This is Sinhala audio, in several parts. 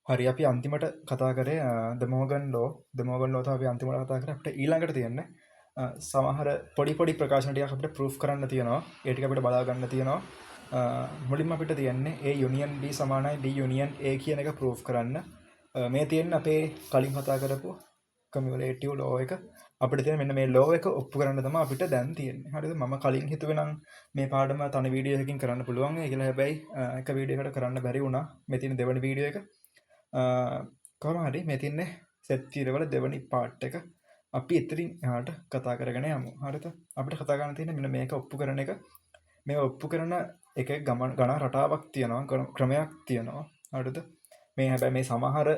හරි අපි අන්තිමට කතා කරේ දෙමෝගන් ලෝ තමයි අපි අන්තිමට කතා කරේ. අපිට ඊළඟට තියෙන්නේ සමහර පොඩි ප්‍රකාශන ටිකක් අපිට ප්‍රූෆ් කරන්න තියෙනවා. ඒ ටික අපිට බලා ගන්න තියෙනවා. මුලින්ම අපිට තියෙන්නේ A යුනියන් B සමානයි B යුනියන් A කියන එක ප්‍රූෆ් කරන්න. මේ තියෙන්නේ අපේ කලින් කතා කරපු කමියුලේටිව් ලෝ එක. අපිට තියෙන මෙන්න මේ ලෝ එක ඔප්පු කරන්න තමයි අපිට දැන් තියෙන්නේ. හරිද? මම කලින් හිතුවේ නම් මේ පාඩම තනි වීඩියෝ එකකින් කරන්න පුළුවන්. ඒකල හැබැයි එක වීඩියෝ එකකට කරන්න බැරි වුණා. මේ තියෙන දෙවෙනි වීඩියෝ එක. කොහොම හරි මේ තින්නේ සෙට් තීරවල දෙවනි පාර්ට් එක අපි ඉතින් එහාට කතා කරගෙන යමු. හරිද? අපිට කතා කරන්න තියෙන්නේ මෙන්න මේක ඔප්පු කරන එක. මේ ඔප්පු කරන එකේ ගණන් රටාවක් තියෙනවා, ක්‍රමයක් තියෙනවා. හරිද? මේ හැබැයි මේ සමහර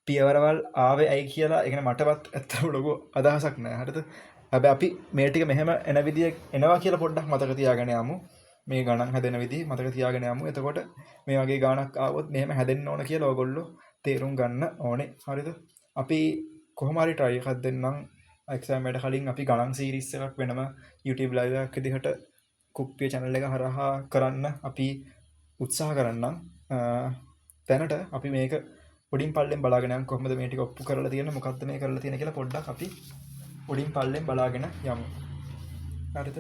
පියවරවල් ආවේ ඇයි කියලා ඒ කියන්නේ මටවත් ඇත්තටම ලොකු අදහසක් නැහැ. හරිද? හැබැයි අපි මේ ටික මෙහෙම එන විදිය එනවා කියලා පොඩ්ඩක් මතක තියාගෙන යමු. මේ ගණන් හැදෙන විදිහ මතක තියාගෙන යමු. එතකොට මේ වගේ ගණනක් ආවොත් මෙහෙම හැදෙන්න ඕන කියලා ඔයගොල්ලෝ තේරුම් ගන්න ඕනේ. හරිද? අපි කොහොම හරි try එකක් දෙන්නම් එක්සෑම් එකට කලින් අපි ගණන් සීරීස් එකක් වෙනම YouTube live එකක් විදිහට කුප්පිය channel එක හරහා කරන්න අපි උත්සාහ කරන්නම්. දැනට අපි මේක උඩින් පල්ලෙන් බලාගෙන යමු කොහොමද මේ ටික ඔප්පු කරලා තියෙන්නේ මොකක්ද මේ කරලා තියෙන්නේ කියලා පොඩ්ඩක් අපි උඩින් පල්ලෙන් බලාගෙන යමු. හරිද?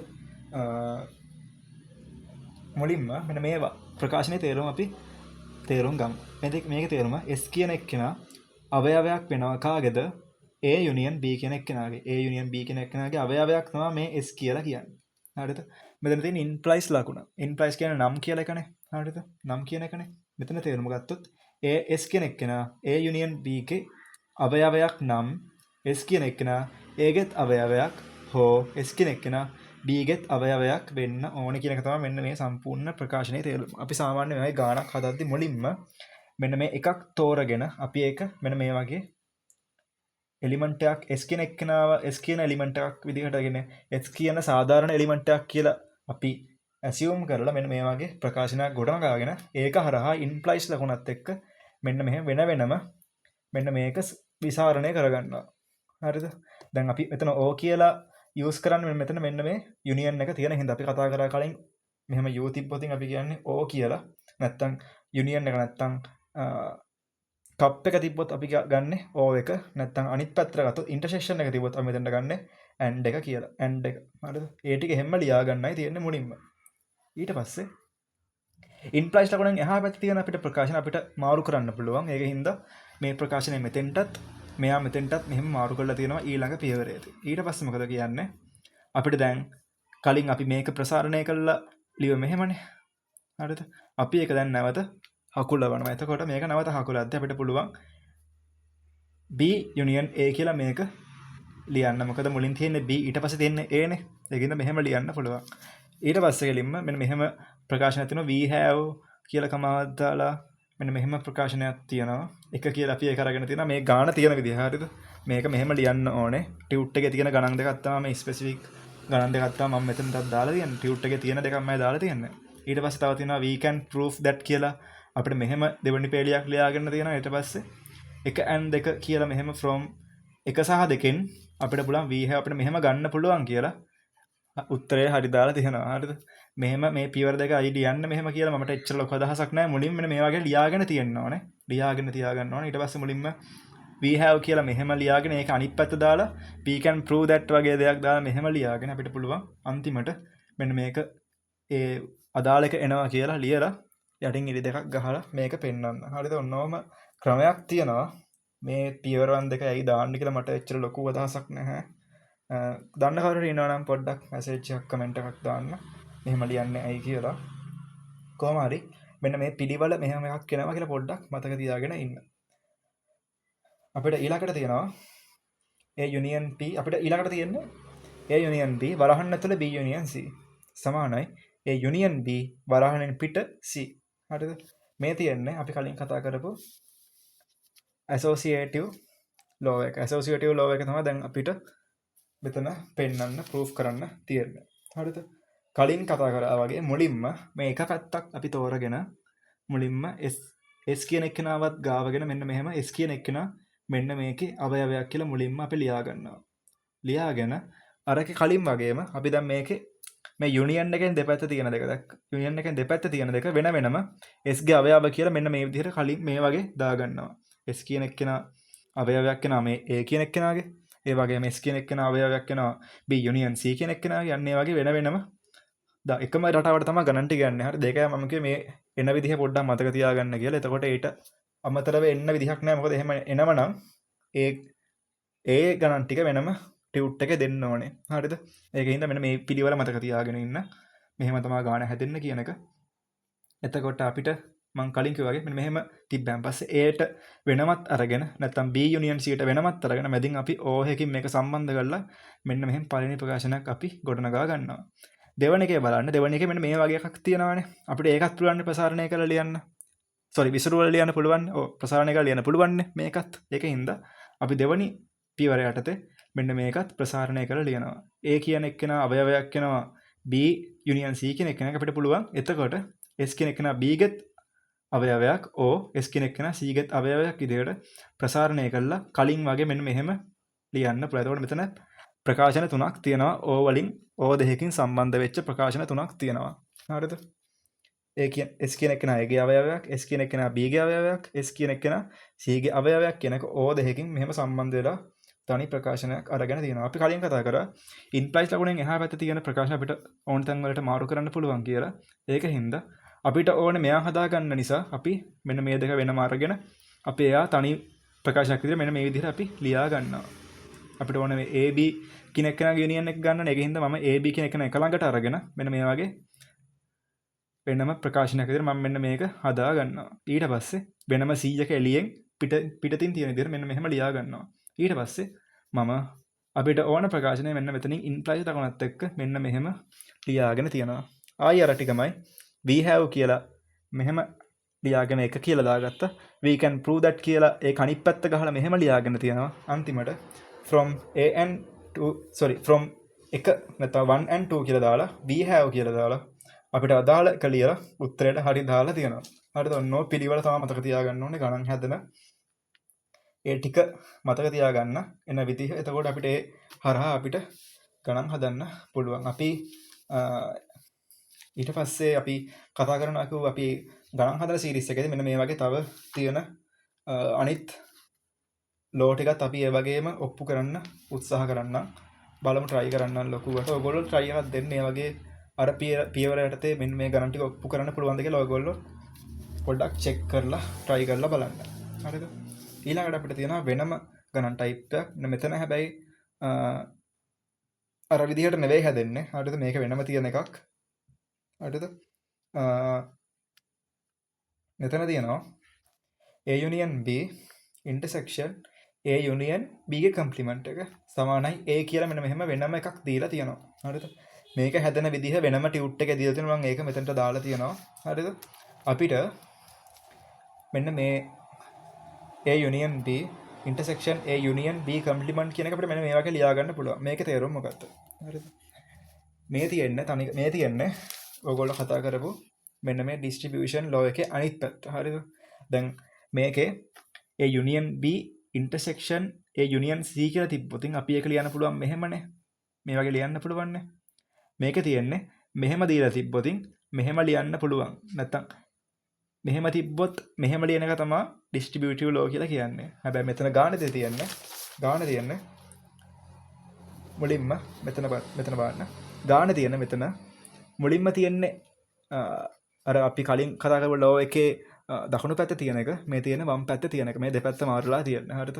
මුලින්ම මෙන්න මේවා ප්‍රකාශනයේ තේරුම අපි තේරුම් ගමු. මේක තේරුම S කියන එක්කෙනා අවයවයක් වෙනවා කාගේද? A යුනියන් B කියන එක්කෙනාගේ. A යුනියන් B කියන එක්කෙනාගේ අවයවයක් තමයි මේ S කියලා කියන්නේ. හරිද? මෙතන තියෙන implies ලකුණ. implies කියන්නේ නම් කියලා එකනේ. හරිද? නම් කියන එකනේ. මෙතන තේරුම ගත්තොත් A S කියන එක්කෙනා A යුනියන් B ගේ අවයවයක් නම් S කියන එක්කෙනා A ගෙත් අවයවයක් හෝ S කියන එක්කෙනා B ගෙත් අවයවයක් වෙන්න ඕනේ කියන එක තමයි මෙන්න මේ සම්පූර්ණ ප්‍රකාශනයේ තේරුම. අපි සාමාන්‍යයෙන් මේ ගාණක් හදද්දි මුලින්ම මෙන්න මේ එකක් තෝරගෙන අපි ඒක මෙන්න මේ වගේ එලිමන්ට් එකක් S කියන එක්කෙනාව S කියන එලිමන්ට් එකක් විදිහටගෙන S කියන සාධාරණ එලිමන්ට් එකක් කියලා අපි assume කරලා මෙන්න මේ වගේ ප්‍රකාශනයක් ගොඩනගාගෙන ඒක හරහා implies ලකුණත් එක්ක මෙන්න මෙහෙම වෙන වෙනම මෙන්න මේක විසරණය කරගන්නවා. හරිද? දැන් අපි මෙතන O කියලා use කරන්නේ මෙතන මෙන්න මේ යුනියන් එක තියෙන හින්දා අපි කතා කරා කලින් මෙහෙම U තිබ්බොතින් අපි කියන්නේ O කියලා. නැත්තම් යුනියන් එක නැත්තම් කප් එක තිබ්බොත් අපි ගන්නෙ O එක. නැත්තම් අනිත් පැත්තට ගත්තොත් ඉන්ටර්සෙක්ෂන් එක තිබ්බොත් අපි මෙතනට ගන්නෙ AND එක කියලා. AND එක. හරිද? ඒ ටික හැම ලියා ගන්නයි තියෙන්නේ මුලින්ම. ඊට පස්සේ implies ලකුණෙන් එහා පැත්තේ තියෙන අපිට ප්‍රකාශන අපිට මාරු කරන්න පුළුවන්. ඒක හින්දා මේ ප්‍රකාශනය මෙතෙන්ටත් මෙයා මෙතෙන්ටත් මෙහෙම මාරු කරලා තියෙනවා ඊළඟ පියවරේදී. ඊට පස්සේ මොකද කියන්නේ? අපිට දැන් කලින් අපි මේක ප්‍රසාරණය කළා ලියුව මෙහෙමනේ. හරිද? අපි ඒක දැන් නැවත හකුලවනවා. එතකොට මේක නැවත හකුලද්දී අපිට පුළුවන් B යුනියන් A කියලා මේක ලියන්න. මොකද මුලින් තියෙන්නේ B ඊට පස්සේ තියෙන්නේ A නේ. ඒකින්ද මෙහෙම ලියන්න පුළුවන්. ඊට පස්සේ ගෙලින්ම මෙන්න මෙහෙම ප්‍රකාශනයක් තියෙනවා we have කියලා කමාවක් දාලා මෙන්න මෙහෙම ප්‍රකාශනයක් තියෙනවා. එක කියලා අපි ඒක අරගෙන තියෙනවා මේ ගාණ තියෙන විදිහ. හරිද? මේක මෙහෙම ලියන්න ඕනේ. ටියුට් එකේ තියෙන ගණන් දෙකක් තමයි මේ ස්පෙસિෆික් ගණන් දෙකක් තමයි මම මෙතනටත් දාලා තියන්නේ. ටියුට් එකේ තියෙන දෙකක් මම දාලා තියන්නේ. ඊට පස්සේ තව තියෙනවා we can prove that කියලා අපිට මෙහෙම දෙවෙනි පේලියක් ලියාගෙන තියෙනවා. ඊට පස්සේ එක and දෙක කියලා මෙහෙම from එක සහ දෙකෙන් අපිට පුළුවන් we have අපිට මෙහෙම ගන්න පුළුවන් කියලා උත්තරේ හරි දාලා තියෙනවා. හරිද? මෙහෙම මේ පියවර දෙක ID යන්න මෙහෙම කියලා මමට එච්චර ලොකු අදහසක් නැහැ. මුලින්ම මේ වගේ ලියාගෙන තියෙන්න ඕනේ. ලියාගෙන තියාගන්න ඕනේ. ඊට පස්සේ මුලින්ම we have කියලා මෙහෙම ලියාගෙන ඒක අනිත් පැත්ත දාලා we can prove that වගේ දෙයක් දාලා මෙහෙම ලියාගෙන අපිට පුළුවන් අන්තිමට මෙන්න මේක ඒ අදාළ එක එනවා කියලා ලියලා යටින් ඉරි දෙකක් ගහලා මේක පෙන්වන්න. හරිද? ඔන්නෝම ක්‍රමයක් තියෙනවා. මේ පියවරන් දෙක ඇයි දාන්න කියලා මට එච්චර ලොකු අදහසක් නැහැ. දන්න කවුරුහරි ඉන්නවා නම් පොඩ්ඩක් මැසේජ් එකක් කමෙන්ට් එකක් දාන්න. මෙහෙම ලියන්නේ ඇයි කියලා. කොහොම හරි මෙන්න මේ පිළිවෙල මෙහෙම එකක් එනවා කියලා පොඩ්ඩක් මතක තියාගෙන ඉන්න. අපිට ඊළඟට තියෙනවා A යුනියන් P අපිට ඊළඟට තියෙන්නේ A යුනියන් B වරහන් ඇතුළේ B යුනියන් C සමානයි A යුනියන් B වරහනෙන් පිට C. හරිද? මේ තියෙන්නේ අපි කලින් කතා කරපු associative law එක. associative law එක තමයි දැන් අපිට මෙතන පෙන්වන්න ප්‍රූෆ් කරන්න තියෙන්නේ. හරිද? කලින් කතා කරා වගේ මුලින්ම මේ එක පැත්තක් අපි තෝරගෙන මුලින්ම S කියන එක්කෙනාවත් ගාවගෙන මෙන්න මෙහෙම S කියන එක්කෙනා මෙන්න මේකේ අවයවයක් කියලා මුලින්ම අපි ලියා ගන්නවා. ලියාගෙන අරක කලින් වගේම අපි දැන් මේකේ මේ යුනියන් එකෙන් දෙපැත්ත තියෙන දෙක දැක්ක. යුනියන් එකෙන් දෙපැත්ත තියෙන දෙක වෙන වෙනම S ගේ අවයව කියලා මෙන්න මේ විදිහට කලින් මේ වගේ දා ගන්නවා. S කියන එක්කෙනා අවයවයක් වෙනවා මේ A කියන එක්කෙනාගේ. ඒ වගේම S කියන එක්කෙනා අවයවයක් වෙනවා B යුනියන් C කියන එක්කෙනාගේ. අන්න ඒ වගේ වෙන වෙනම එකම රටාවට තමයි ගණන් ටික ගන්න. හරි දෙකයි මම කිව්වේ මේ එන විදිහ පොඩ්ඩක් මතක තියාගන්න කියලා. එතකොට ඊට අමතරව එන්න විදිහක් නැහැ. මොකද එහෙම එනවනම් ඒ ගණන් ටික වෙනම ටියුට් එක දෙන්න ඕනේ. හරිද? ඒකින් හින්දා මෙන්න මේ පිළිවෙල මතක තියාගෙන ඉන්න. මෙහෙම තමයි ගාන හැදෙන්න කියන එක. එතකොට අපිට මං කලින් කිව්වා වගේ මෙන්න මෙහෙම තිබ්බන් පස්සේ Aට වෙනමත් අරගෙන නැත්නම් B යුනියන් C ට වෙනමත් අරගෙන මැදින් අපි O එකකින් මේක සම්බන්ධ කරලා මෙන්න මෙහෙම පළවෙනි ප්‍රකාශනයක් අපි ගොඩනගා ගන්නවා. දෙවන එකේ බලන්න. දෙවන එකේ මෙන්න මේ වගේ එකක් තියෙනවානේ. අපිට ඒකත් පුළුවන් ප්‍රසාරණය කරලා ලියන්න. විසුරුවල ලියන්න පුළුවන්. ප්‍රසාරණය කරලා ලියන්න පුළුවන් මේකත්. ඒකින් හින්දා අපි දෙවනි පියවර යටතේ මෙන්න මේකත් ප්‍රසාරණය කරලා ලියනවා. A කියන එක්කෙනා අවයවයක් වෙනවා B යුනියන් C කියන එක්කෙනාක අපිට පුළුවන්. එතකොට S කියන එක්කෙනා B ගෙත් අවයවයක් O S කියන එක්කෙනා C ගෙත් අවයවයක් විදිහට ප්‍රසාරණය කරලා කලින් වගේ මෙන්න මෙහෙම ලියන්න පුළුවන්. එතකොට මෙතන ප්‍රකාශන තුනක් තියෙනවා. O වලින් O දෙකකින් සම්බන්ධ වෙච්ච ප්‍රකාශන තුනක් තියෙනවා. හරිද? S කියන එක්කෙනා A ගේ අවයවයක්, S කියන එක්කෙනා B ගේ අවයවයක්, S කියන එක්කෙනා C ගේ අවයවයක් කියනක O දෙකකින් මෙහෙම සම්බන්ධ වෙලා තනි ප්‍රකාශනයක් අරගෙන තියෙනවා. අපි කලින් කතා කරා ඉම්ප්ලයිස් ලකුණෙන් එහා පැත්තේ තියෙන ප්‍රකාශන අපිට ඕන තැන් වලට මාරු කරන්න පුළුවන් කියලා. ඒකින්ද අපිට ඕනේ මෙයා හදා ගන්න නිසා අපි මෙන්න මේ දෙක වෙනම අරගෙන අපි එයා තනි ප්‍රකාශනයක් විදිහට මෙන්න මේ විදිහට අපි ලියා ගන්නවා. අපිට ඕනේ මේ AB කියන එකනගේ යුනියන් එක ගන්න. ඒකින්ද මම AB කියන එකන එක ළඟට අරගෙන මෙන්න මේ වගේ වෙනම ප්‍රකාශනයක් විදිහට මම මෙන්න මේක හදා ගන්නවා. ඊට පස්සේ වෙනම C එක එළියෙන් පිටතින් තියෙන විදිහට මෙන්න මෙහෙම ලියා ගන්නවා. ඊට පස්සේ මම අපිට ඕන ප්‍රකාශනය මෙන්න මෙතනින් ඉන්ප්ලයිස් ලකුණත් එක්ක මෙන්න මෙහෙම ලියාගෙන තියෙනවා. ආයි අර ටිකමයි we have කියලා මෙහෙම ලියාගෙන එක කියලා දාගත්තා. we can prove that කියලා ඒ අනිත් පැත්ත ගහලා මෙහෙම ලියාගෙන තියෙනවා. අන්තිමට from එක නැත්නම් 1 and 2 කියලා දාලා we have කියලා දාලා අපිට අදාළ කලියලා උත්තරයට හරි දාලා තියෙනවා. හරිද? ඔන්නෝ පිළිවෙල තමයි මතක තියාගන්න ඕනේ ගණන් හැදෙන ඒ ටික මතක තියාගන්න එන විදිහ. එතකොට අපිට ඒ හරහා අපිට ගණන් හදන්න පුළුවන්. අපි ඊට පස්සේ අපි කතා කරනවා කිව්ව අපි ගණන් හදන සීරීස් එකේදී මෙන්න මේ වගේ තව තියෙන අනිත් ලෝ ටිකත් අපි ඒ වගේම ඔප්පු කරන්න උත්සාහ කරන්න බලමු try කරන්න ලොකුවට. ඔයගොල්ලෝ try එකක් දෙන්න ඒ වගේ අර පියවර යටතේ මෙන්න මේ ගණන් ටික ඔප්පු කරන්න පුළුවන්ද කියලා ඔයගොල්ලෝ පොඩ්ඩක් check කරලා try කරලා බලන්න. හරිද? ඊළඟට අපිට තියෙනවා වෙනම ගණන් ටයිප් එකක්. මෙතන හැබැයි අර විදිහට නෙවෙයි හැදෙන්නේ. හරිද? මේක වෙනම තියෙන එකක්. හරිද? මෙතන තියෙනවා A union B intersection A union B ගේ කම්ප්ලිමන්ට් එක සමානයි A කියලා මෙන්න මෙහෙම වෙනම එකක් දීලා තියෙනවා. හරිද? මේක හැදෙන විදිහ වෙනම ටියුට් එක දීලා තියෙනවා. මම ඒක මෙතනට දාලා තියෙනවා. හරිද? අපිට මෙන්න මේ A union B intersection A union B complement කියන එක අපිට මෙන්න මේ වගේ ලියා ගන්න පුළුවන්. මේකේ තේරුම මොකක්ද? හරිද? මේ තියෙන්නේ ඔයගොල්ලෝ කතා කරපු මෙන්න මේ distribution law එකේ අනිත් පැත්ත. හරිද? දැන් මේකේ A union B intersection A union C කියලා තිබ්බොත් අපි ඒක ලියන්න පුළුවන් මෙහෙමනේ. මේ වගේ ලියන්න පුළුවන්නේ. මේකේ තියෙන්නේ මෙහෙම දීලා තිබ්බොත් මෙහෙම ලියන්න පුළුවන්. නැත්තම් මෙහෙම තිබ්බොත් මෙහෙම ලියන එක තමයි distributive law කියලා කියන්නේ. හැබැයි මෙතන ගාණේ තියෙන්නේ මුලින්ම මෙතන බලන්න. ගාණේ තියෙන මෙතන මුලින්ම තියෙන්නේ අර අපි කලින් කතා කරපු law එකේ දකුණු පැත්තේ තියෙන එක, මේ තියෙන වම් පැත්තේ තියෙන එක. මේ දෙපැත්ත මාරුලා තියෙන්නේ. හරිද?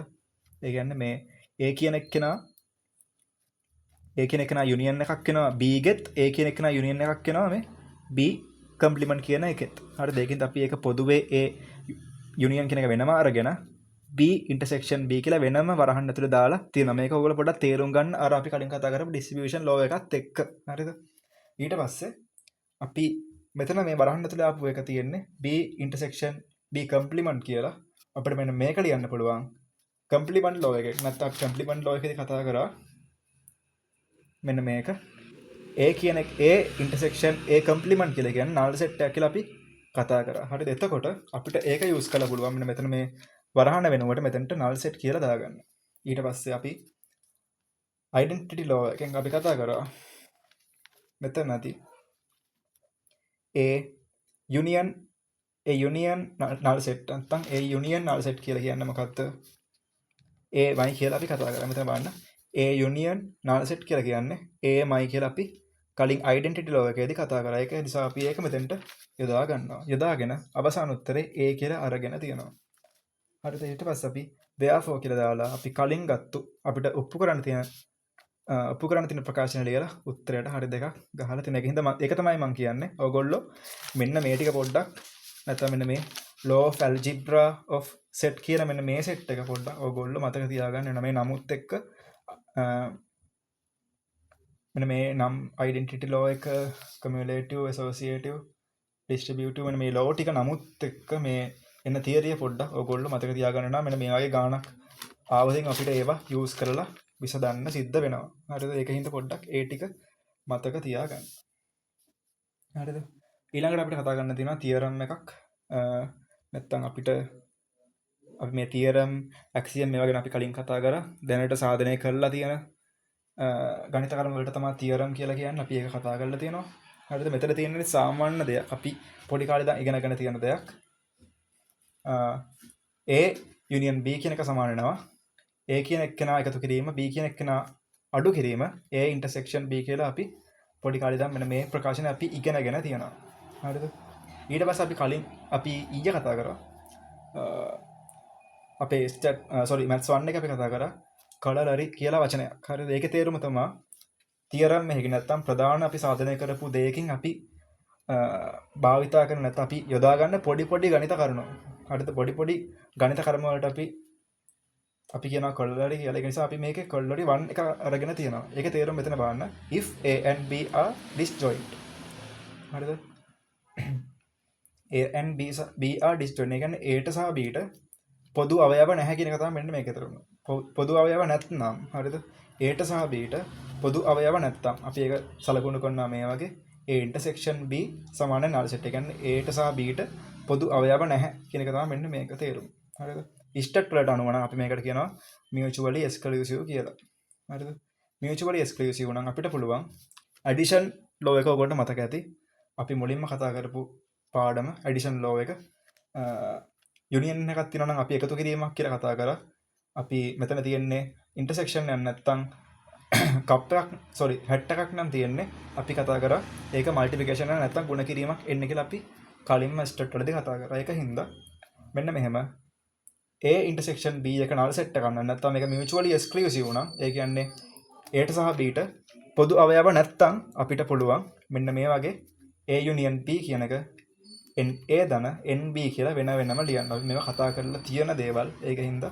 ඒ කියන්නේ මේ A කියන එක්කෙනා යුනියන් එකක් වෙනවා B ගෙත්, A කියන එක්කෙනා යුනියන් එකක් වෙනවා මේ B කම්ප්ලිමන්ට් කියන එකෙත්. හරිද? ඒකින්ද අපි ඒක පොදුවේ A යුනියන් කියන එක වෙනම අරගෙන B intersection B කියලා වෙනම වරහන් ඇතුලේ දාලා තියෙනවා. මේක ඔයගොල්ලෝ පොඩ්ඩක් තේරුම් ගන්න අර අපි කලින් කතා කරපු distribution law එකත් එක්ක. හරිද? ඊට පස්සේ අපි මෙතන මේ වරහන් ඇතුලේ ආපු එක තියෙන්නේ B intersection B complement කියලා. අපිට මෙන්න මේක ලියන්න පුළුවන් complement law එකේ. නැත්නම් complement law එකේදී කතා කරා මෙන්න මේක A කියන A intersection A complement කියලා කියන්නේ null set එකක් කියලා අපි කතා කරා. හරිද? එතකොට අපිට ඒක යූස් කරලා පුළුවන් මෙන්න මෙතන මේ වරහන වෙනකොට මෙතනට null set කියලා දාගන්න. ඊට පස්සේ අපි identity law එකෙන් අපි කතා කරා මෙතනදී A union A union null set නැත්නම් ඒ යුනියන් නල් සෙට් කියලා කියන්නේ මොකක්ද? ඒ මයි කියලා අපි කතා කරා. මෙතන බලන්න. ඒ යුනියන් නල් සෙට් කියලා කියන්නේ ඒ මයි කියලා අපි කලින් ඩෙන්ටිටි ලෝ එකේදී කතා කරා. ඒක නිසා අපි ඒක මෙතෙන්ට යොදා ගන්නවා. යොදාගෙන අවසාන උත්තරේ ඒ කියලා අරගෙන තියෙනවා. හරිද? ඊට පස්සේ අපි therefore කියලා දාලා අපි කලින් ගත්තු අපිට ඔප්පු කරන්න තියෙන ප්‍රකාශන ලියලා උත්තරයට හරි දෙකක් ගහලා තියෙන. ඒක හින්දා ඒක තමයි මම කියන්නේ. ඕගොල්ලෝ මෙන්න මේ ටික පොඩ්ඩක් නැත්නම් මෙන්න මේ law of algebra of set කියන මෙන්න මේ සෙට් එක පොඩ්ඩක් ඕගොල්ලෝ මතක තියාගන්න වෙන මේ නමුත් එක්ක මෙන්න මේ නම් identity law එක cumulative associative distributive මෙන්න මේ law ටික නමුත් එක්ක මේ එන්න තියරිය පොඩ්ඩක් ඕගොල්ලෝ මතක තියාගන්න නම් මෙන්න මේ වගේ ගාණක් ආවදින් අපිට ඒවා යූස් කරලා විසඳන්න සිද්ධ වෙනවා. හරිද? ඒකින්ද පොඩ්ඩක් ඒ ටික මතක තියාගන්න. හරිද? ඊළඟට අපිට කතා කරන්න තියෙනවා තියරම් එකක්. නැත්තම් අපිට අපි මේ තියරම් ඇක්සියම් මේවා ගැන අපි කලින් කතා කරා. දැනට සාධනය කරලා තියෙන ගණිත කර්ම වලට තමයි තියරම් කියලා කියන්නේ. අපි ඒක කතා කරලා තියෙනවා. හරිද? මෙතන තියෙන්නේ සාමාන්‍ය දෙයක්. අපි පොඩි කාලේ ඉඳන් ඉගෙනගෙන තියෙන දෙයක්. A යුනියන් B කියන එක සමාන වෙනවා A කියන එක්කෙනා එකතු කිරීම B කියන එක්කෙනා අඩු කිරීම A ඉන්ටර්සෙක්ෂන් B කියලා අපි පොඩි කාලේ ඉඳන් මෙන්න මේ ප්‍රකාශන අපි ඉගෙනගෙන තියෙනවා. හරිද? ඊට පස්සේ අපි කලින් අපි ඊයේ කතා කරා අපේ maths 1 එක අපි කතා කරා කලරි කියලා වචනයක්. හරිද? ඒකේ තේරුම තමයි තියරම් එකකින් නැත්තම් ප්‍රධාන අපි සාධනය කරපු දෙයකින් අපි භාවිතා කරන නැත්නම් අපි යොදා ගන්න පොඩි ගණිත කරුණු. හරිද? පොඩි ගණිත කර්ම වලට අපි කියනවා කොල්ලරි කියලා. ඒක නිසා අපි මේකේ කොල්ලරි 1 එක අරගෙන තියෙනවා. ඒකේ තේරුම මෙතන බලන්න. if A and B are disjoint. හරිද? A and B are disjoint. ඒ කියන්නේ A ට සහ B ට පොදු අවයව නැහැ කියන එක තමයි මෙන්න මේකේ තේරුම. පොදු අවයව නැත්නම් හරිද? A ට සහ B ට පොදු අවයව නැත්නම් අපි ඒක සලකුණු කරනවා මේ වගේ A intersection B සමාන null set. ඒ කියන්නේ A ට සහ B ට පොදු අවයව නැහැ කියන එක තමයි මෙන්න මේක තේරුම. හරිද? ඉෂ්ටට් වලට අනුව නම් අපි මේකට කියනවා mutually exclusive කියලා. හරිද? mutually exclusive නම් අපිට පුළුවන් addition law එක ඔයගොල්ලන්ට මතක ඇති. අපි මුලින්ම කතා කරපු පාඩම addition law එක union එකක් තියෙනවා නම් අපි එකතු කිරීමක් කියලා කතා කරා. අපි මෙතන තියෙන්නේ intersection එක නැත්තම් කප් එකක් හැට් එකක් නම් තියෙන්නේ. අපි කතා කරා ඒක multiplication එක නැත්තම් ගුණ කිරීමක් එන්නේ කියලා අපි කලින්ම ස්ටට් වලදී කතා කරා. ඒක හින්දා මෙන්න මෙහෙම A intersection B එක null set එකක් ගන්න නැත්නම් මේක mutually exclusive නම් ඒ කියන්නේ A ට සහ B ට පොදු අවයව නැත්නම් අපිට පුළුවන් මෙන්න මේ වගේ A union B කියන එක NA ධන NB කියලා වෙන වෙනම ලියන්න. අපි මේවා කතා කරලා තියෙන දේවල් ඒකින්ද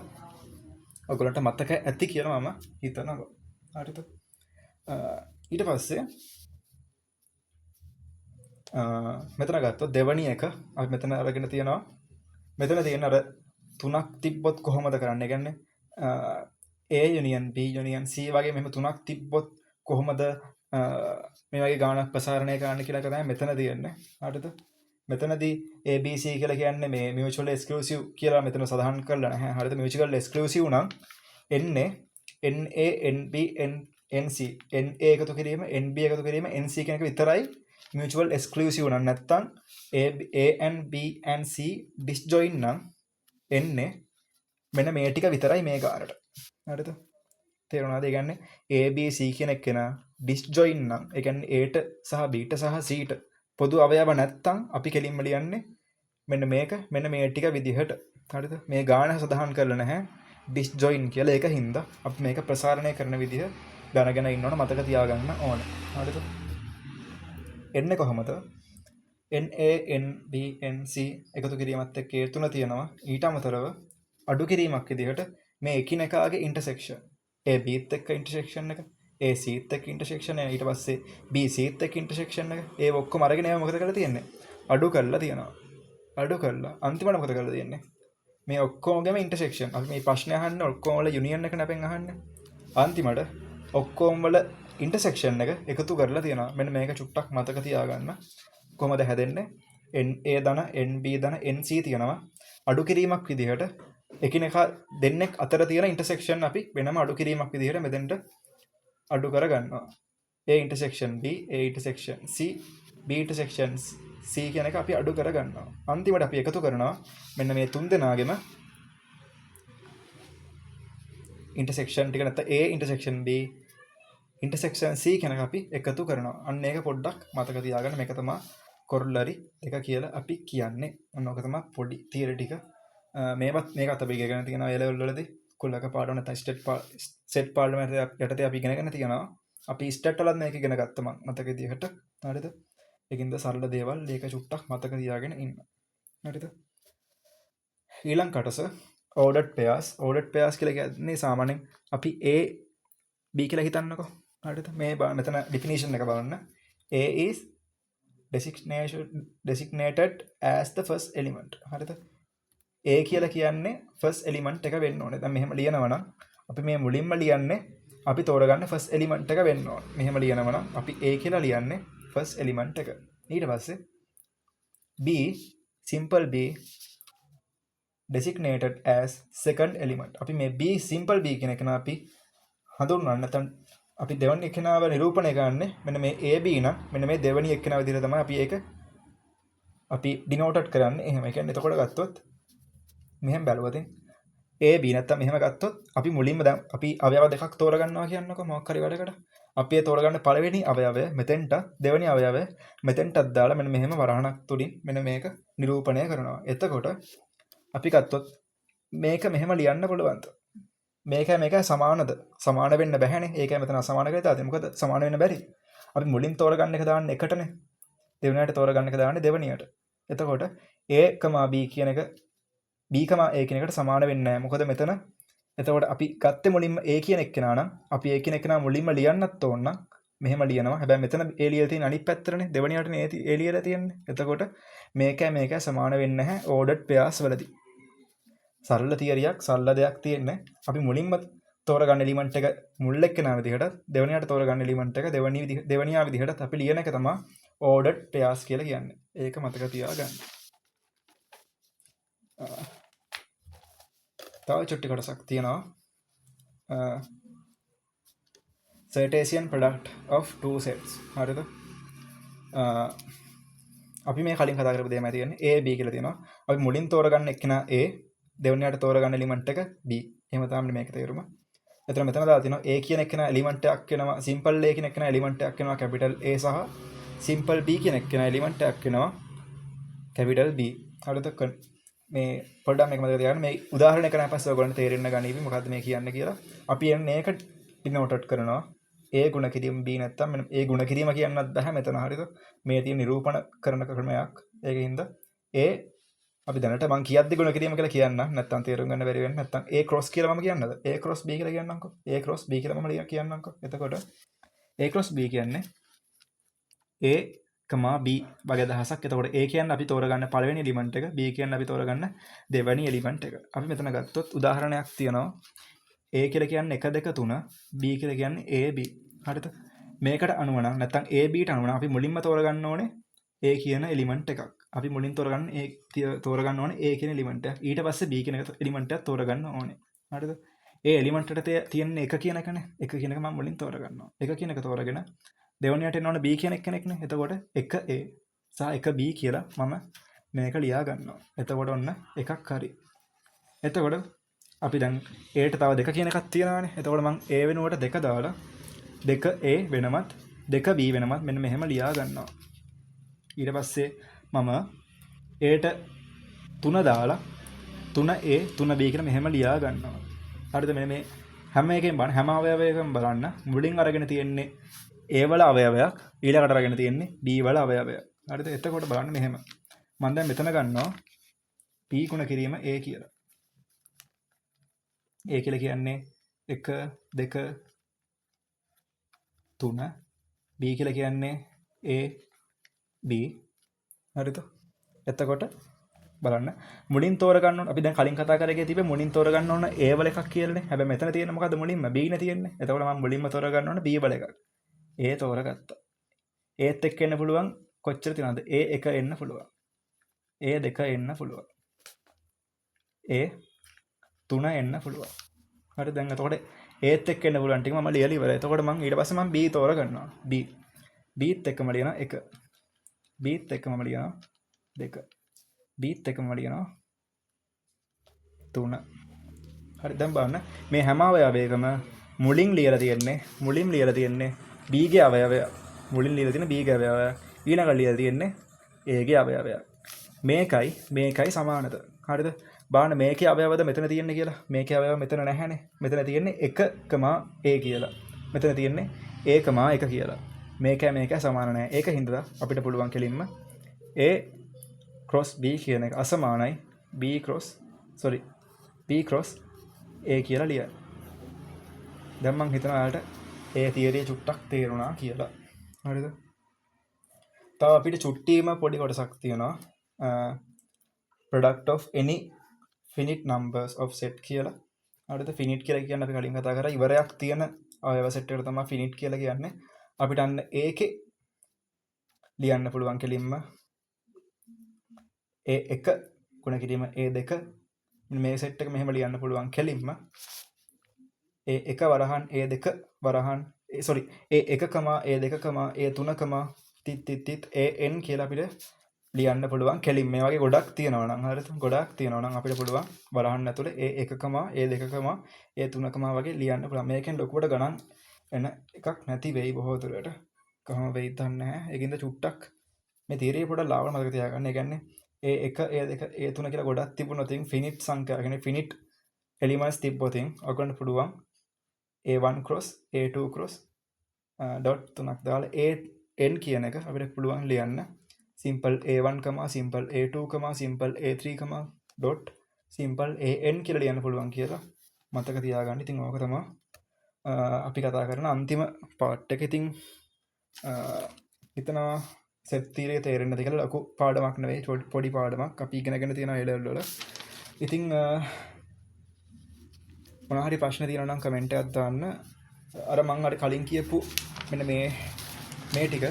ඔයගොල්ලන්ට මතක ඇති කියලා මම හිතනවා. හරිද? ඊට පස්සේ මෙතන ගත්තොත් දෙවැනි එක අපි මෙතන අරගෙන තියෙනවා. මෙතන තියෙන අර තුනක් තිබ්බොත් කොහොමද කරන්නේ? කියන්නේ A union B union C වගේ මෙහෙම තුනක් තිබ්බොත් කොහොමද මේ වගේ ගාණක් ප්‍රසාරණය කරන්න කියලා තමයි මෙතන තියෙන්නේ. හරිද? මෙතනදී ABC කියලා කියන්නේ මේ mutually exclusive කියලා මෙතන සඳහන් කරලා නැහැ. හරිද? mutually exclusive නම් එන්නේ NA NB NC NA එකතු කිරීම NB එකතු කිරීම NC කියන එක විතරයි mutual exclusive නම් නැත්තම් A and B and C disjoint නම් එන්නේ මෙන්න මේ ටික විතරයි මේ ගානට. හරිද? තේරුණාද? ඒ කියන්නේ A B C කියන එකේනා disjoint නම් ඒ කියන්නේ A ට සහ B ට සහ C ට පොදු අවයව නැත්තම් අපි කෙලින්ම ලියන්නේ මෙන්න මේ ටික විදිහට. හරිද? මේ ගාන සඳහන් කරලා නැහැ disjoint කියලා. ඒක හින්දා අපි මේක ප්‍රසාරණය කරන විදිහ දැනගෙන ඉන්න ඕන, මතක තියාගන්න ඕන. හරිද? එන්නේ කොහොමද? NA NB NC එකතු කිරීමත් එක්ක ඒ තුන තියෙනවා. ඊට අමතරව අඩු කිරීමක් විදිහට මේ එකිනෙකාගේ ඉන්ටර්සෙක්ෂන් A B ත් එක්ක ඉන්ටර්සෙක්ෂන් එක A C ත් එක්ක ඉන්ටර්සෙක්ෂන් එක ඊට පස්සේ B C ත් එක්ක ඉන්ටර්සෙක්ෂන් එක ඒ ඔක්කොම අරගෙන ඒවා මොකද කරලා තියෙන්නේ? අඩු කරලා තියෙනවා. අඩු කරලා අන්තිමට මොකද කරලා තියෙන්නේ? මේ ඔක්කොමගේම ඉන්ටර්සෙක්ෂන්. අපි මේ ප්‍රශ්නේ අහන්නේ ඔක්කොම වල යුනියන් එක නැපෙන් අහන්නේ. අන්තිමට ඔක්කොම වල ඉන්ටර්සෙක්ෂන් එක එකතු කරලා තියෙනවා. මෙන්න මේක චුට්ටක් මතක තියාගන්න. කොහොමද හැදෙන්නේ? NA ධන NB ධන NC තියෙනවා. අඩු කිරීමක් විදිහට එකිනෙකා දෙන්නෙක් අතර තියෙන ඉන්ටර්සෙක්ෂන් අපි වෙනම අඩු කිරීමක් විදිහට මෙතෙන්ට අඩු කර ගන්නවා. A intersection B, A intersection C, B intersection C කියන එක අපි අඩු කරගන්නවා. අන්තිමට අපි එකතු කරනවා මෙන්න මේ තුන් දෙනාගෙම ඉන්ටර්සෙක්ෂන් ටික නැත්නම් A ඉන්ටර්සෙක්ෂන් B ඉන්ටර්සෙක්ෂන් C කියන එක අපි එකතු කරනවා. අන්න ඒක පොඩ්ඩක් මතක තියාගන්න. මේක තමයි කොරොලරි එක කියලා අපි කියන්නේ. ඔන්න ඔක තමයි පොඩි තියරි ටික. මේකත් අපි ඉගෙන තියෙනවා A level වලදී. කුලක පාඩම නැත්නම් සෙට් පාඩම යටතේ අපි ඉගෙනගෙන තියෙනවා. අපි ස්ටැට් වලත් මේක ඉගෙන ගත්තා මම මතක විදිහට. හරිද? ඒකින්ද සරල දේවල් මේක චුට්ටක් මතක තියාගෙන ඉන්න. හරිද? ඊළඟ කොටස ordered pairs. ordered pairs කියලා කියන්නේ සාමාන්‍යයෙන් අපි A B කියලා හිතන්නකෝ. හරිද? මේ මෙතන definition එක බලන්න. A is designated as the first element. හරිද? A කියලා කියන්නේ first element එක වෙන්න ඕනේ. දැන් මෙහෙම ලියනවා නම් අපි මේ මුලින්ම ලියන්නේ අපි තෝරගන්න first element එක වෙන්න ඕනේ. මෙහෙම ලියනවා නම් අපි A කියලා ලියන්නේ first element එක. ඊට පස්සේ B simple B designated as second element. අපි මේ B simple B කියන එක නා අපි හඳුන්වන්න නැත්නම් අපි දෙවැනි එක්කෙනාව නිරූපණය කරන්නේ මෙන්න මේ AB නම් මෙන්න මේ දෙවැනි එක්කෙනාව විදිහට තමයි අපි ඒක අපි denoted කරන්නේ. එහෙම. ඒ කියන්නේ එතකොට ගත්තොත් මෙහෙම බැලුවොත් AB නැත්තම් මෙහෙම ගත්තොත් අපි මුලින්ම දැන් අපි අවයව දෙකක් තෝරගන්නවා කියන්නකෝ මොකක් හරි වැඩකට. අපි ඒ තෝරගන්න පළවෙනි අවයවය මෙතෙන්ට දෙවෙනි අවයවය මෙතෙන්ටත් දාලා මෙන්න මෙහෙම වරහණක් තුලින් මෙන්න මේක නිරූපණය කරනවා. එතකොට අපි ගත්තොත් මේක මෙහෙම ලියන්න පුළුවන්ද? මේක සමානද? සමාන වෙන්න බැහැනේ. ඒකයි මෙතන අසමාන කියලා දාන්නේ. මොකද සමාන වෙන්න බැරි. අපි මුලින් තෝරගන්න එක දාන්නේ එකටනේ. දෙවෙනියට තෝරගන්න එක දාන්නේ දෙවෙනියට. එතකොට A, B කියන එක B, A කියන එකට සමාන වෙන්නේ නැහැ. මොකද මෙතන එතකොට අපි ගත්තේ මුලින්ම A කියන එක්කෙනා නම් අපි A කියන එක්කෙනා මුලින්ම ලියන්නත් ඕන නම් මෙහෙම ලියනවා. හැබැයි මෙතන A ලියලා තියෙන අනිත් පැත්තටනේ දෙවෙනියටනේ A ලියලා තියෙන්නේ. එතකොට මේකයි සමාන වෙන්නේ නැහැ ordered pairs වලදී. සරල තියරියක් සරල දෙයක් තියෙන්නේ. අපි මුලින්ම තෝරගන්න එලිමන්ට් එක මුල් එක්කෙනා විදිහට දෙවෙනියට තෝරගන්න එලිමන්ට් එක දෙවෙනියා විදිහට අපි ලියන එක තමයි ordered pairs කියලා කියන්නේ. ඒක මතක තියාගන්න. තව චුට්ටි කොටසක් තියෙනවා. Cartesian product of two sets. හරිද? අපි මේ කලින් කතා කරපු දෙයමයි තියෙන්නේ. A B කියලා තියෙනවා. අපි මුලින් තෝරගන්න එක්කෙනා A දෙවෙනියට තෝරගන්න එලිමන්ට් එක B. එහෙම තමයි මේක තේරුම. එතන මෙතන දාලා තියෙනවා A කියන එක්කෙනා එලිමන්ට් එකක් වෙනවා simple A කියන එක්කෙනා එලිමන්ට් එකක් වෙනවා capital A සහ simple B කියන එක්කෙනා එලිමන්ට් එකක් වෙනවා capital B. හරිද? මේ පොඩ්ඩක් මේක මතක තියාගන්න. මේ උදාහරණයක් කරන පස්සේ ඔයගොල්ලන්ට තේරෙන්න ගනීවි මොකද්ද මේ කියන්නේ කියලා. අපි එන්නේ මේක denoted කරනවා. A ගුණ කිරීම B නැත්තම් මෙන්න A ගුණ කිරීම කියන්නත් බෑ මෙතන. හරිද? මේ තියෙන නිරූපණ කරන ක්‍රමයක්. ඒකින්ද A අපි දැනට මම කියද්දි ගුණ කිරීම කියලා කියන්න නැත්තම් තේරුම් ගන්න බැරි වෙන්නේ නැත්තම් A cross කියලා මම කියන්නද? A cross B කියලා කියන්නම්කෝ. A cross B කියලා මම කියන්නම්කෝ. එතකොට A cross B කියන්නේ A, B වගේ අදහසක්. එතකොට A කියන්නේ අපි තෝරගන්න පළවෙනි එලිමන්ට් එක, B කියන්නේ අපි තෝරගන්න දෙවෙනි එලිමන්ට් එක. අපි මෙතන ගත්තොත් උදාහරණයක් තියෙනවා. A කියලා කියන්නේ 1 2 3, B කියලා කියන්නේ AB. හරිද? මේකට අනුව නම් නැත්තම් AB ට අනුව නම් අපි මුලින්ම තෝරගන්න ඕනේ A කියන එලිමන්ට් එකක්. අපි මුලින් තෝරගන්න ඕනේ A කියන එලිමන්ට් එක. ඊට පස්සේ B කියන එලිමන්ට් එකක් තෝරගන්න ඕනේ. හරිද? ඒ එලිමන්ට් එකට තියෙන එක කියන එකනේ. එක කියන එක මම මුලින් තෝරගන්නවා. එක කියන එක තෝරගෙන දෙවෙනියට එන්න ඕනේ B කියන කෙනෙක්නේ. එතකොට 1 A සහ 1 B කියලා මම මේක ලියා ගන්නවා. එතකොට ඔන්න එකක් හරි. එතකොට අපි දැන් A ට තව 2 කියන එකක් තියෙනවානේ. එතකොට මම A වෙනුවට 2 දාලා 2 A වෙනමත් 2 B වෙනමත් මෙන්න මෙහෙම ලියා ගන්නවා. ඊට පස්සේ මම A ට 3 දාලා 3 A 3 B කියලා මෙහෙම ලියා ගන්නවා. හරිද? මෙන්න මේ හැම එකෙන් බලන්න හැම අවයවයකම බලන්න මුලින් අරගෙන තියෙන්නේ A වල අවයවයක් ඊළඟට අරගෙන තියෙන්නේ B වල අවයවයක්. හරිද? එතකොට බලන්න මෙහෙම. මම දැන් මෙතන ගන්නවා P ගුණ කිරීම A කියලා. A කියලා කියන්නේ 1 2 3 B කියලා කියන්නේ A B. හරිද? එතකොට බලන්න මුලින් තෝරගන්න ඕන අපි දැන් කලින් කතා කරගෙන තිබ්බේ මුලින් තෝරගන්න ඕන A වල එකක් කියලානේ. හැබැයි මෙතන තියෙන මොකද්ද මුලින්ම B නේ තියෙන්නේ. එතකොට මම මුලින්ම තෝරගන්න ඕන B වල එකක්. A තෝරගත්තා. Aත් එක්ක එන්න පුළුවන් කොච්චර තියෙනවද? A 1 එන්න පුළුවන්. A 2 එන්න පුළුවන්. A 3 එන්න පුළුවන්. හරි දැන් එතකොට Aත් එක්ක එන්න පුළුවන් ටික මම ලියලා ඉවරයි. එතකොට මම ඊට පස්සේ මම B තෝරගන්නවා. B Bත් එක්කම ලියනවා 1. බීත් එකම ලියනවා 2 බීත් එකම ලියනවා 3 හරි දැන් බලන්න මේ හැම අවයවයකම මුලින් ලියලා තියෙන්නේ B ගේ අවයවය මුලින් ලියලා තියෙන B ගේ අවයවය ඊළඟට ලියලා තියෙන්නේ A ගේ අවයවය මේකයි සමානද හරිද බලන්න මේකේ අවයවද මෙතන තියෙන්නේ කියලා මේකේ අවයව මෙතන නැහැනේ මෙතන තියෙන්නේ 1, A කියලා මෙතන තියෙන්නේ A, 1 කියලා මේකයි සමාන නැහැ ඒක හින්දා අපිට පුළුවන් කෙලින්ම A cross B කියන එක අසමානයි B cross A කියලා ලියන්න. දැන් මං හිතනවා ඔයාලට ඒ තියරිය චුට්ටක් තේරුණා කියලා. හරිද? තව අපිට චුට්ටීම පොඩි කොටසක් තියෙනවා. product of any finite numbers of set කියලා. හරිද? finite කියලා කියන්නේ අපි කලින් කතා කරා ඉවරයක් තියෙන අවයව set එකට තමයි finite කියලා කියන්නේ. අපිට අන්න ඒකේ ලියන්න පුළුවන් කෙලින්ම A1 ගුණ කිරීම A2 මේ සෙට් එක මෙහෙම ලියන්න පුළුවන් කෙලින්ම A1 වරහන් A2 වරහන් A1, A2, A3 තිත් AN කියලා අපිට ලියන්න පුළුවන් කෙලින් මේ වගේ ගොඩක් තියෙනවා නම් හරිද ගොඩක් තියෙනවා නම් අපිට පුළුවන් වරහන් ඇතුලේ A1, A2, A3 වගේ ලියන්න පුළුවන් මේකෙන් ලොකුවට ගණන් එන එකක් නැති වෙයි බොහෝ දුරට කොහොම වෙයිද දන්නේ නැහැ ඒකින්ද චුට්ටක් මේ තීරිය පොඩ්ඩක් ලාවල මතක තියාගන්න ඒ කියන්නේ A1, A2, A3 කියලා ගොඩක් තිබුණොත් ෆිනිට් සංඛ්‍යා කියන්නේ ෆිනිට් එලිමන්ට්ස් තිබ්බොත් ඔයගොල්ලන්ට පුළුවන් A1 cross A2 cross dot 3ක් දාලා AN කියන එක අපිට පුළුවන් ලියන්න simple A1, simple A2, simple A3, dot simple AN කියලා ලියන්න පුළුවන් කියලා මතක තියාගන්න. ඉතින් ඕක තමයි අපි කතා කරන අන්තිම පාර්ට් එක. ඉතින් හිතනවා සෙට් තීරය තේරෙන්නේ නැති කියලා ලොකු පාඩමක් නෙවෙයි පොඩි පාඩමක් අපි ඉගෙනගෙන තියෙන A level වල. ඉතින් මොනවා හරි ප්‍රශ්න තියෙනවා නම් කමෙන්ට් එකක් දාන්න. අර මම අර කලින් කියපු මෙන්න මේ ටික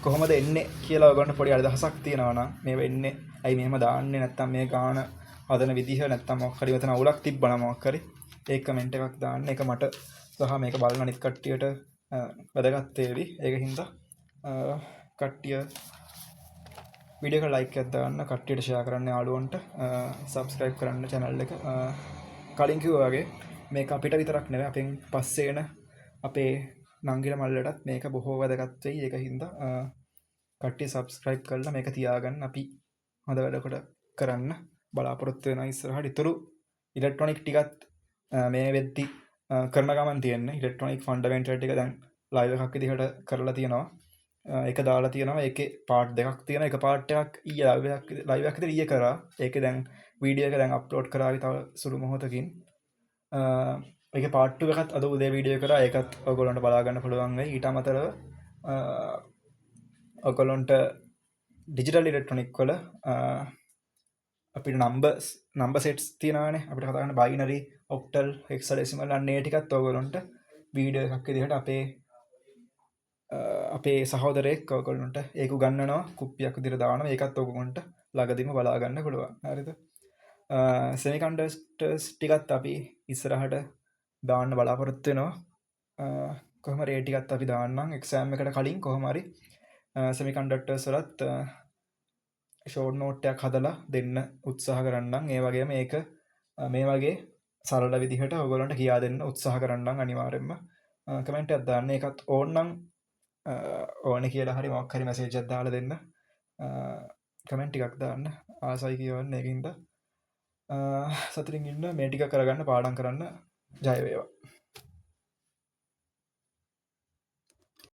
කොහොමද එන්නේ කියලා ඔයගොල්ලන්ට පොඩි අදහසක් තියෙනවා නම් මේ වෙන්නේ ඇයි මෙහෙම දාන්නේ නැත්තම් මේ ගාන හදන විදිහ නැත්තම් මොකක් හරි වතන අවුලක් තිබ්බනම් මොකක් හරි ඒ කමෙන්ට් එකක් දාන්න. ඒක මට සහ මේක බලන අනිත් කට්ටියට වැදගත් වේවි. ඒක හින්දා කට්ටිය වීඩියෝ එක ලයික් එකක් දාන්න, කට්ටියට ෂෙයා කරන්න, යාළුවන්ට සබ්ස්ක්‍රයිබ් කරන්න channel එක. කලින් කිව්වා වගේ මේක අපිට විතරක් නෙවෙයි අපෙන් පස්සේ එන අපේ නංගිල මල්ලටත් මේක බොහෝ වැදගත් වෙයි. ඒක හින්දා කට්ටිය සබ්ස්ක්‍රයිබ් කරලා මේක තියාගන්න අපි හොඳ වැඩකට කරන්න බලාපොරොත්තු වෙනවා ඉස්සරහට. ඊතුරු ඉලෙක්ට්‍රොනික ටිකත් මේ වෙද්දි කරන ගමන් තියෙන්නේ. ඉලෙක්ට්‍රොනික ෆන්ඩමෙන්ටල් ටික දැන් ලයිව් එකක් විදිහට කරලා තියෙනවා. ඒක දාලා තියෙනවා. ඒකේ පාර්ට් දෙකක් තියෙනවා. එක පාර්ට් එකක් ලයිව් එකක් විතර ඊයේ කරා. ඒකේ දැන් වීඩියෝ එක දැන් අප්ලෝඩ් කරාවි තව සුළු මොහොතකින්. ඒක පාර්ට් 2 එකත් අද උදේ වීඩියෝ කරා. ඒකත් ඔයගොල්ලන්ට බලා ගන්න පුළුවන් වෙයි. ඊට අමතරව ඔයගොල්ලන්ට ඩිජිටල් ඉලෙක්ට්‍රොනික වල අපිට නම්බර් සෙට්ස් තියෙනවානේ. අපිට කතා කරන බයිනරි, ඔක්ටල්, හෙක්සාඩෙසිමල් අන්න ඒ ටිකත් ඔයගොල්ලන්ට වීඩියෝ එකක් විදිහට අපේ සහෝදරයෙක් ඔයගොල්ලන්ට ඒක උගන්වනවා. කුප්පියක් විදිහට දානවා. ඒකත් ඔයගොල්ලන්ට ළඟදීම බලා ගන්න පුළුවන්. හරිද? සෙමිකන්ඩක්ටර්ස් ටිකත් අපි ඉස්සරහට දාන්න බලාපොරොත්තු වෙනවා. කොහොම හරි ඒ ටිකත් අපි දාන්නම් එක්සෑම් එකට කලින් කොහොම හරි සෙමිකන්ඩක්ටර්ස් වලත් ෂෝට් නෝට් එකක් හදලා දෙන්න උත්සාහ කරන්නම්. ඒ වගේම මේක මේ වගේ සරල විදිහට ඔයගොල්ලන්ට කියා දෙන්න උත්සාහ කරන්නම් අනිවාර්යෙන්ම. කමෙන්ට් එකක් දාන්න. ඒකත් ඕනනම් ඕනේ කියලා හරි මොකක් හරි මැසේජ් එකක් දාලා දෙන්න. කමෙන්ට් එකක් දාන්න. ආසයි කියවන්න. ඒකින්ද සතුටින් ඉන්න මේ ටික කරගන්න පාඩම් කරන්න. ජය වේවා.